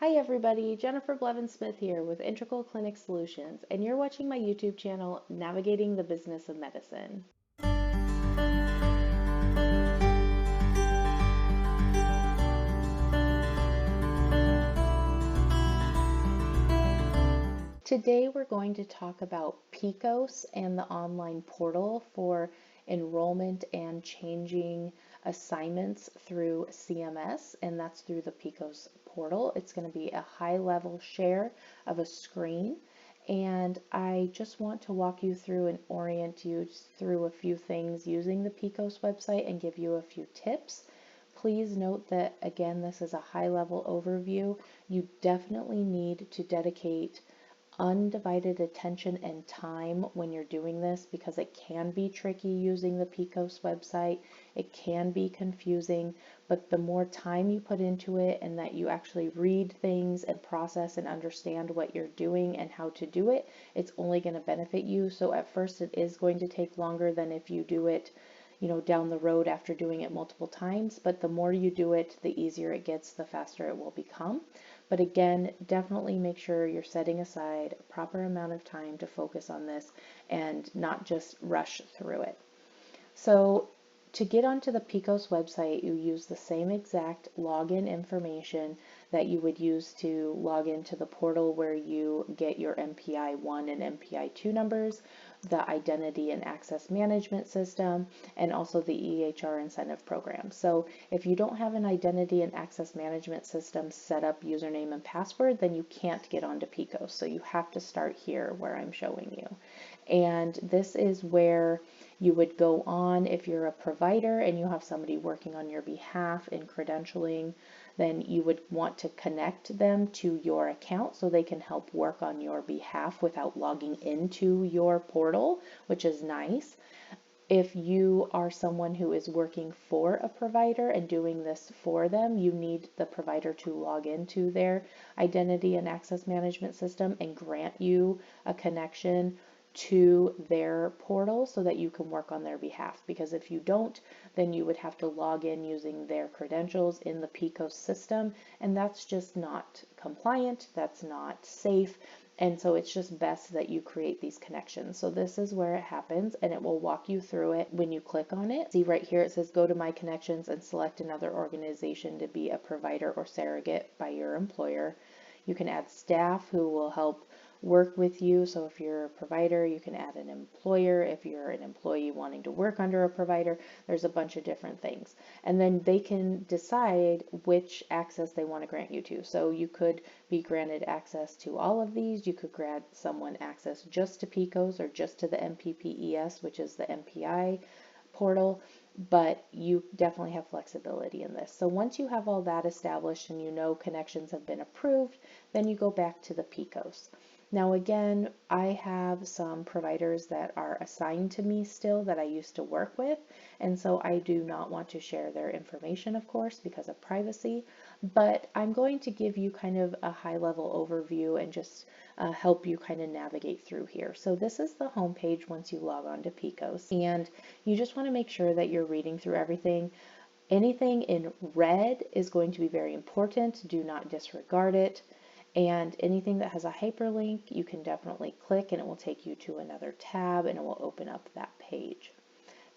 Hi everybody, Jennifer Blevin-Smith here with Integral Clinic Solutions, and you're watching my YouTube channel, Navigating the Business of Medicine. Today we're going to talk about PECOS and the online portal for enrollment and changing assignments through CMS, and that's through the PECOS portal. It's going to be a high-level share of a screen, and I just want to walk you through and orient you through a few things using the PECOS website and give you a few tips. Please note that, again, this is a high-level overview. You definitely need to dedicate undivided attention and time when you're doing this because it can be tricky using the PECOS website. It can be confusing, but the more time you put into it and that you actually read things and process and understand what you're doing and how to do it, it's only going to benefit you. So at first it is going to take longer than if you do it down the road after doing it multiple times, but the more you do it, the easier it gets, the faster it will become. But again, definitely make sure you're setting aside a proper amount of time to focus on this and not just rush through it. So to get onto the PECOS website, you use the same exact login information that you would use to log into the portal where you get your MPI 1 and MPI 2 numbers, the Identity and Access Management System, and also the EHR Incentive Program. So if you don't have an Identity and Access Management System set up username and password, then you can't get onto PECOS. So you have to start here where I'm showing you. And this is where you would go on if you're a provider and you have somebody working on your behalf in credentialing, then you would want to connect them to your account so they can help work on your behalf without logging into your portal, which is nice. If you are someone who is working for a provider and doing this for them, you need the provider to log into their Identity and Access Management System and grant you a connection to their portal so that you can work on their behalf. Because if you don't, then you would have to log in using their credentials in the PECOS system, and that's just not compliant, that's not safe, and so it's just best that you create these connections. So this is where it happens, and it will walk you through it when you click on it. See right here, it says go to My Connections and select another organization to be a provider or surrogate by your employer. You can add staff who will help work with you. So if you're a provider, you can add an employer. If you're an employee wanting to work under a provider, there's a bunch of different things. And then they can decide which access they want to grant you to. So you could be granted access to all of these. You could grant someone access just to PECOS or just to the MPPES, which is the MPI portal, but you definitely have flexibility in this. So once you have all that established and you know connections have been approved, then you go back to the PECOS. Now again, I have some providers that are assigned to me still that I used to work with, and so I do not want to share their information, of course, because of privacy, but I'm going to give you kind of a high-level overview and just help you kind of navigate through here. So this is the home page once you log on to PECOS, and you just want to make sure that you're reading through everything. Anything in red is going to be very important. Do not disregard it. And anything that has a hyperlink, you can definitely click and it will take you to another tab and it will open up that page.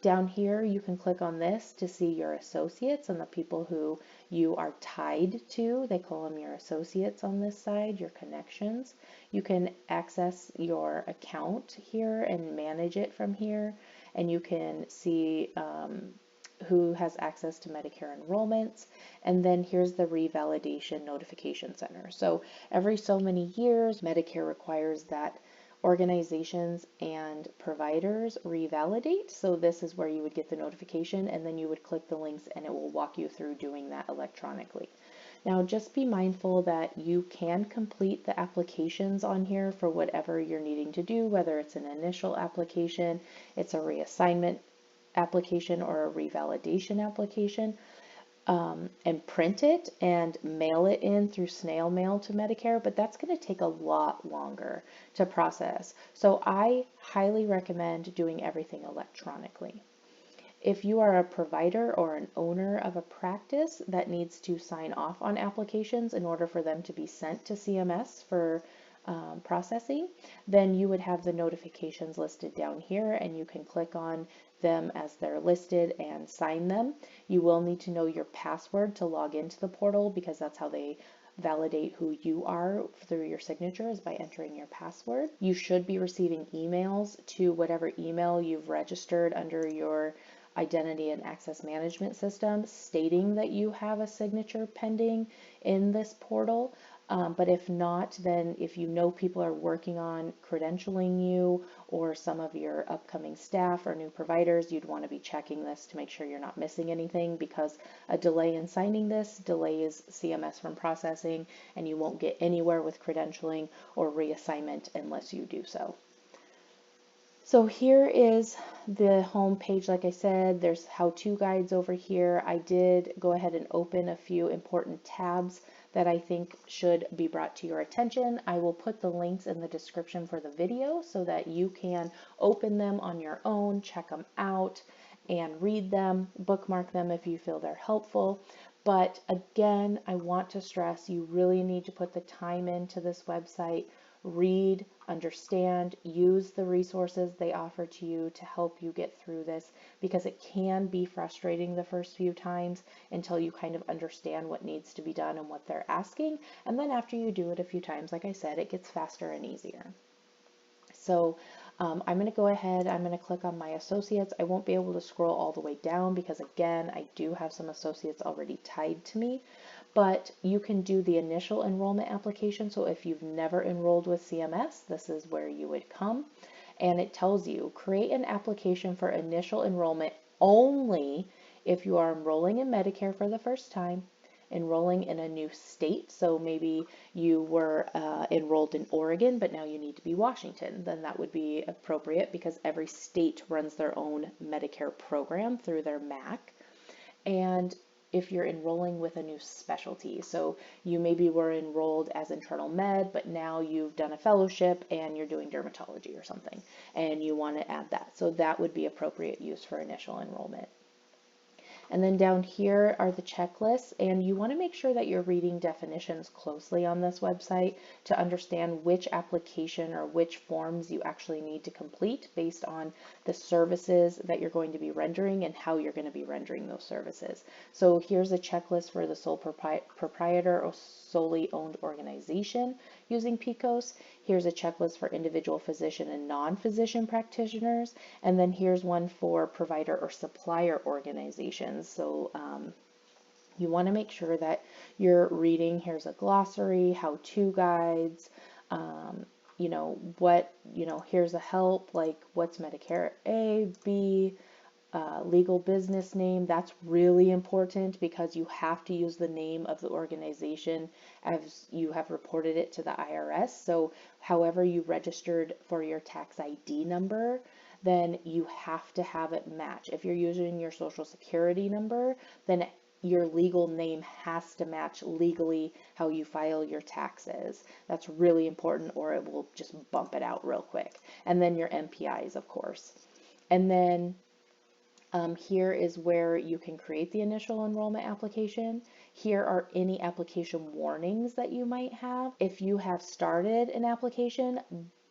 Down here, you can click on this to see your associates and the people who you are tied to. They call them your associates on this side, your connections. You can access your account here and manage it from here. And you can see who has access to Medicare enrollments, and then here's the revalidation notification center. So every so many years, Medicare requires that organizations and providers revalidate. So this is where you would get the notification, and then you would click the links and it will walk you through doing that electronically. Now just be mindful that you can complete the applications on here for whatever you're needing to do, whether it's an initial application, it's a reassignment application or a revalidation application, and print it and mail it in through snail mail to Medicare, but that's going to take a lot longer to process. So I highly recommend doing everything electronically. If you are a provider or an owner of a practice that needs to sign off on applications in order for them to be sent to CMS for processing, then you would have the notifications listed down here, and you can click on them as they're listed and sign them. You will need to know your password to log into the portal, because that's how they validate who you are through your signatures, by entering your password. You should be receiving emails to whatever email you've registered under your identity and access management system stating that you have a signature pending in this portal. But if not, then if you know people are working on credentialing you or some of your upcoming staff or new providers, you'd want to be checking this to make sure you're not missing anything, because a delay in signing this delays CMS from processing, and you won't get anywhere with credentialing or reassignment unless you do so. So here is the home page. Like I said, there's how-to guides over here. I did go ahead and open a few important tabs that I think should be brought to your attention. I will put the links in the description for the video so that you can open them on your own, check them out, and read them, bookmark them if you feel they're helpful. But again, I want to stress, you really need to put the time into this website. Read, understand, use the resources they offer to you to help you get through this, because it can be frustrating the first few times until you kind of understand what needs to be done and what they're asking. And then after you do it a few times, like I said, it gets faster and easier. So I'm going to go ahead, I'm going to click on my associates. I won't be able to scroll all the way down because, again, I do have some associates already tied to me. But you can do the initial enrollment application. So if you've never enrolled with CMS, this is where you would come. And it tells you, create an application for initial enrollment only if you are enrolling in Medicare for the first time, enrolling in a new state. So maybe you were enrolled in Oregon, but now you need to be Washington. Then that would be appropriate, because every state runs their own Medicare program through their MAC. And if you're enrolling with a new specialty, so you maybe were enrolled as internal med, but now you've done a fellowship and you're doing dermatology or something, and you want to add that. So that would be appropriate use for initial enrollment. And then down here are the checklists, and you want to make sure that you're reading definitions closely on this website to understand which application or which forms you actually need to complete based on the services that you're going to be rendering and how you're going to be rendering those services. So here's a checklist for the sole proprietor or solely owned organization using PECOS. Here's a checklist for individual physician and non-physician practitioners. And then here's one for provider or supplier organizations. So you want to make sure that you're reading. Here's a glossary, how-to guides, here's a help, like what's Medicare A, B, legal business name. That's really important, because you have to use the name of the organization as you have reported it to the IRS. So however you registered for your tax ID number, then you have to have it match. If you're using your social security number, then your legal name has to match legally how you file your taxes. That's really important, or it will just bump it out real quick. And then your MPIs, of course. And then here is where you can create the initial enrollment application. Here are any application warnings that you might have. If you have started an application,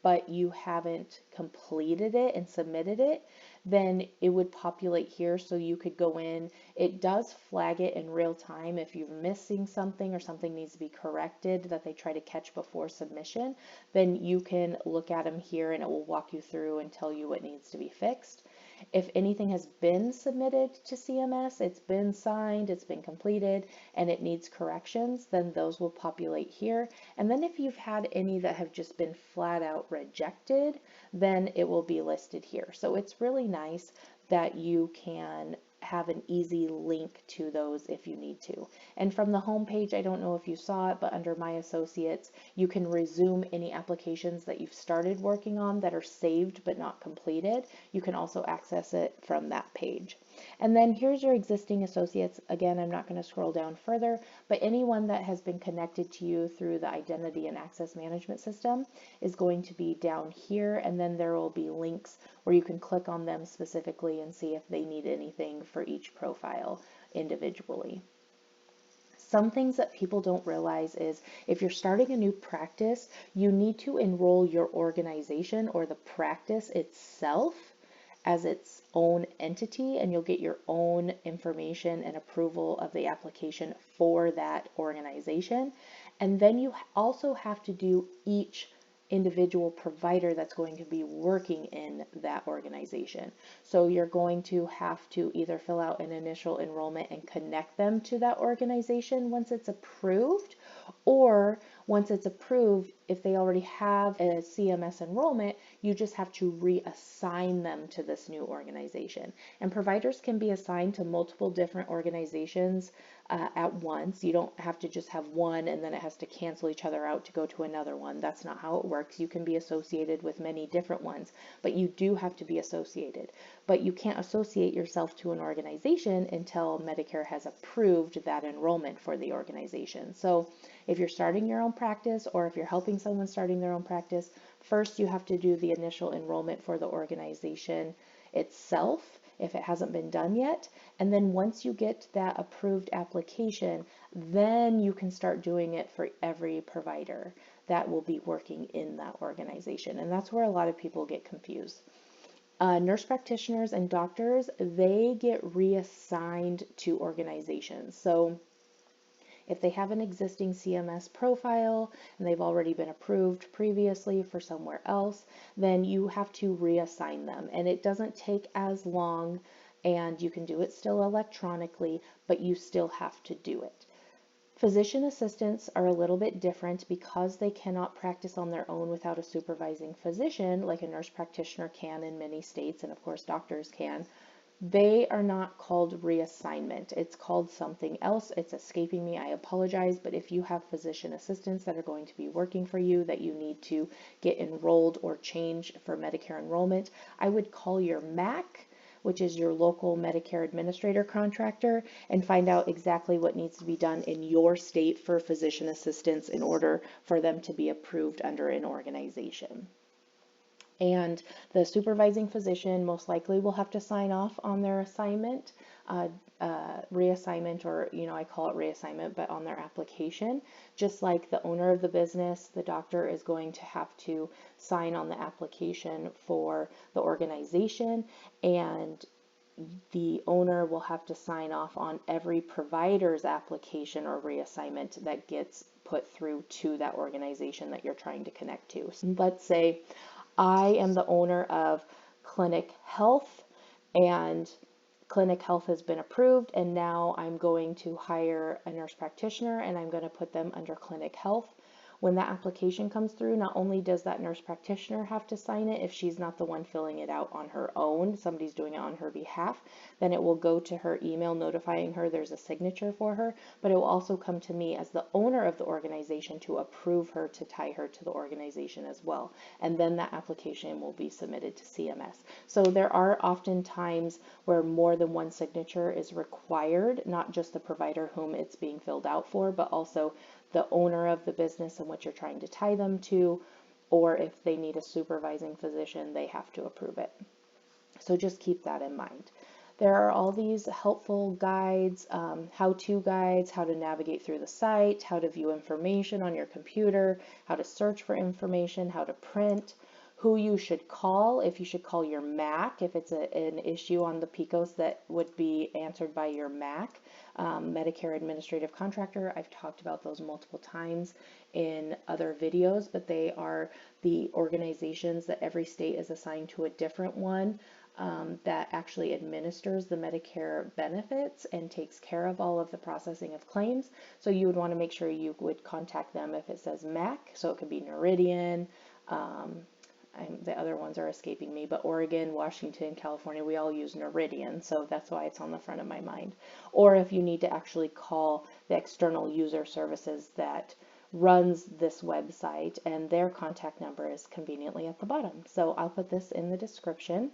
but you haven't completed it and submitted it, then it would populate here, so you could go in. It does flag it in real time if you're missing something or something needs to be corrected that they try to catch before submission. Then you can look at them here, and it will walk you through and tell you what needs to be fixed. If anything has been submitted to CMS, it's been signed, it's been completed, and it needs corrections, then those will populate here. And then if you've had any that have just been flat out rejected, then it will be listed here. So it's really nice that you can have an easy link to those if you need to. And from the home page, I don't know if you saw it, but under My Associates, you can resume any applications that you've started working on that are saved but not completed. You can also access it from that page. And then here's your existing associates. Again, I'm not going to scroll down further, but anyone that has been connected to you through the identity and access management system is going to be down here. And then there will be links where you can click on them specifically and see if they need anything for each profile individually. Some things that people don't realize is if you're starting a new practice, you need to enroll your organization or the practice itself as its own entity, and you'll get your own information and approval of the application for that organization. And then you also have to do each individual provider that's going to be working in that organization. So you're going to have to either fill out an initial enrollment and connect them to that organization once it's approved, or once it's approved, if they already have a CMS enrollment, you just have to reassign them to this new organization. And providers can be assigned to multiple different organizations at once. You don't have to just have one and then it has to cancel each other out to go to another one. That's not how it works. You can be associated with many different ones, but you do have to be associated. But you can't associate yourself to an organization until Medicare has approved that enrollment for the organization. So if you're starting your own practice or if you're helping someone starting their own practice, first you have to do the initial enrollment for the organization itself if it hasn't been done yet. And then once you get that approved application, then you can start doing it for every provider that will be working in that organization. And that's where a lot of people get confused. Nurse practitioners and doctors, they get reassigned to organizations. So if they have an existing CMS profile and they've already been approved previously for somewhere else, then you have to reassign them. And it doesn't take as long, and you can do it still electronically, but you still have to do it. Physician assistants are a little bit different because they cannot practice on their own without a supervising physician, like a nurse practitioner can in many states, and of course doctors can. They are not called reassignment. It's called something else. It's escaping me. I apologize. But if you have physician assistants that are going to be working for you that you need to get enrolled or change for Medicare enrollment, I would call your MAC, which is your local Medicare administrator contractor, and find out exactly what needs to be done in your state for physician assistants in order for them to be approved under an organization. And the supervising physician most likely will have to sign off on their assignment, reassignment, or, I call it reassignment, but on their application. Just like the owner of the business, the doctor is going to have to sign on the application for the organization, and the owner will have to sign off on every provider's application or reassignment that gets put through to that organization that you're trying to connect to. So let's say I am the owner of Clinic Health, and Clinic Health has been approved, and now I'm going to hire a nurse practitioner and I'm going to put them under Clinic Health. When that application comes through, not only does that nurse practitioner have to sign it if she's not the one filling it out on her own, somebody's doing it on her behalf, then it will go to her email notifying her there's a signature for her, but it will also come to me as the owner of the organization to approve her to tie her to the organization as well. And then that application will be submitted to CMS. So there are often times where more than one signature is required, not just the provider whom it's being filled out for, but also the owner of the business and what you're trying to tie them to, or if they need a supervising physician, they have to approve it. So just keep that in mind. There are all these helpful guides, how-to guides, how to navigate through the site, how to view information on your computer, how to search for information, how to print, who you should call, if you should call your MAC, if it's an issue on the PECOS that would be answered by your MAC, Medicare Administrative Contractor. I've talked about those multiple times in other videos, but they are the organizations that every state is assigned to a different one that actually administers the Medicare benefits and takes care of all of the processing of claims. So you would want to make sure you would contact them if it says MAC, so it could be Noridian, the other ones are escaping me, but Oregon, Washington, California, we all use Noridian, so that's why it's on the front of my mind. Or if you need to actually call the external user services that runs this website, and their contact number is conveniently at the bottom. So I'll put this in the description.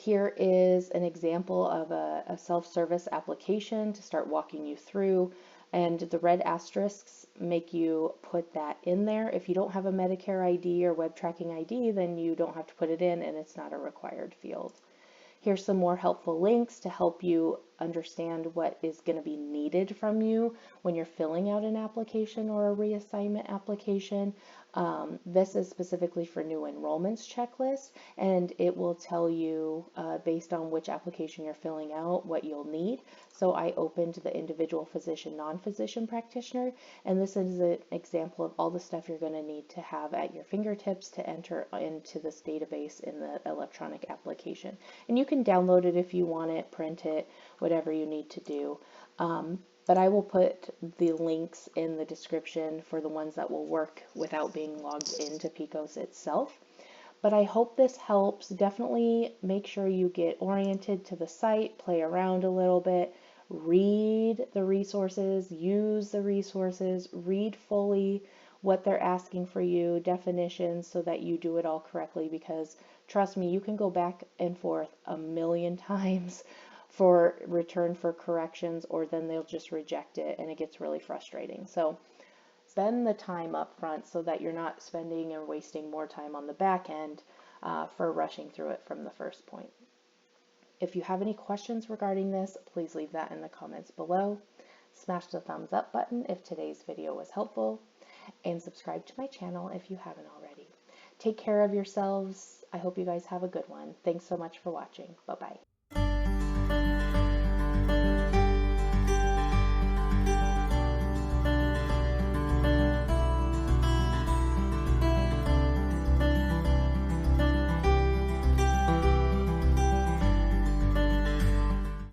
Here is an example of a self-service application to start walking you through, and the red asterisks make you put that in there. If you don't have a Medicare ID or web tracking ID, then you don't have to put it in and it's not a required field. Here's some more helpful links to help you understand what is going to be needed from you when you're filling out an application or a reassignment application. This is specifically for new enrollments checklist, and it will tell you based on which application you're filling out what you'll need. So I opened the individual physician, non-physician practitioner, and this is an example of all the stuff you're going to need to have at your fingertips to enter into this database in the electronic application. And you can download it if you want it, print it, whatever you need to do. But I will put the links in the description for the ones that will work without being logged into PECOS itself. But I hope this helps. Definitely make sure you get oriented to the site, play around a little bit, read the resources, use the resources, read fully what they're asking for you, definitions, so that you do it all correctly, because trust me, you can go back and forth a million times for return for corrections, or then they'll just reject it and it gets really frustrating. So spend the time up front so that you're not spending and wasting more time on the back end for rushing through it from the first point. If you have any questions regarding this, please leave that in the comments below. Smash the thumbs up button if today's video was helpful, and subscribe to my channel if you haven't already. Take care of yourselves. I hope you guys have a good one. Thanks so much for watching. Bye-bye.